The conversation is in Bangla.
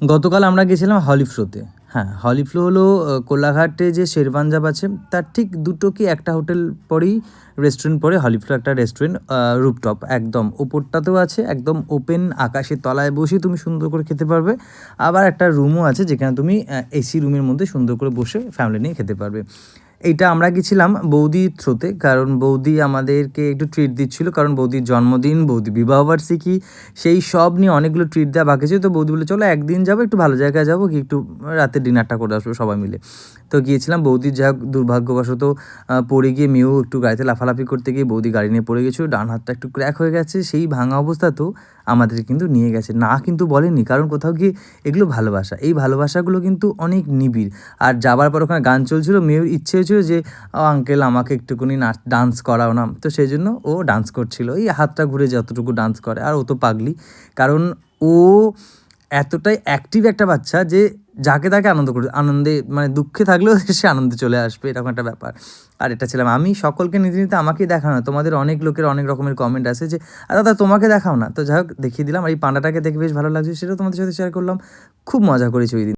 গতকাল আমরা গেছিলাম হলি ফ্লোতে। হ্যাঁ, হলি ফ্লো হলো কোলাঘাটে যে শেরবাঞ্জাব আছে তার ঠিক ২টো কি ১টা হোটেল পরেই রেস্টুরেন্ট পড়ে হলি ফ্লো একটা রেস্টুরেন্ট, রুফটপ একদম ওপরটাতেও আছে, একদম ওপেন আকাশের তলায় বসেই তুমি সুন্দর করে খেতে পারবে। আবার একটা রুমও আছে যেখানে তুমি এসি রুমের মধ্যে সুন্দর করে বসে ফ্যামিলি নিয়ে খেতে পারবে। এইটা আমরা গেছিলাম বৌদির থ্রুতে, কারণ বৌদি আমাদেরকে একটু ট্রিট দিচ্ছিলো, কারণ বৌদির জন্মদিন, বৌদি বিবাহবার্ষিকী, সেই সব নিয়ে অনেকগুলো ট্রিট দেওয়া বাকি ছিল। তো বৌদি বলে চলো একদিন যাবো, একটু ভালো জায়গায় যাবো, কি একটু রাতের ডিনারটা করে আসবো সবাই মিলে। তো গিয়েছিলাম। বৌদির যা হোক দুর্ভাগ্যবশত পড়ে গিয়ে মেয়েও একটু গাড়িতে লাফালাফি করতে গিয়ে বৌদি গাড়ি নিয়ে পড়ে গেছিলো, ডান হাতটা একটু ক্র্যাক হয়ে গেছে। সেই ভাঙা অবস্থাতেও আমাদের কিন্তু নিয়ে গেছে, না কিন্তু বলেনি, কারণ কোথাও গিয়ে এগুলো ভালোবাসা, এই ভালোবাসাগুলো কিন্তু অনেক নিবিড়। আর যাবার পর ওখানে গান চলছিল, মেয়ের ইচ্ছে হয়েছিল যে আঙ্কেল আমাকে একটুখানি ডান্স করাও না, তো সেই জন্য ও ডান্স করছিল, এই হাতটা ঘুরে যতটুকু ডান্স করে। আর ও তো পাগলি, কারণ ও এতটাই অ্যাক্টিভ একটা বাচ্চা যে যাকে তাকে আনন্দ করে, আনন্দে মানে দুঃখে থাকলেও সে আনন্দে চলে আসবে, এরকম একটা ব্যাপার। আর এটা ছিলাম আমি। সকলকে নিতে নিতে আমাকেই দেখাও না, তোমাদের অনেক লোকের অনেক রকমের কমেন্ট আছে যে দাদা তোমাকে দেখাও না। তো যাই হোক দেখিয়ে দিলাম। আর এই পান্ডাটাকে দেখে বেশ ভালো লাগছে, সেটাও তোমাদের সাথে শেয়ার করলাম। খুব মজা করেছি ওই দিন।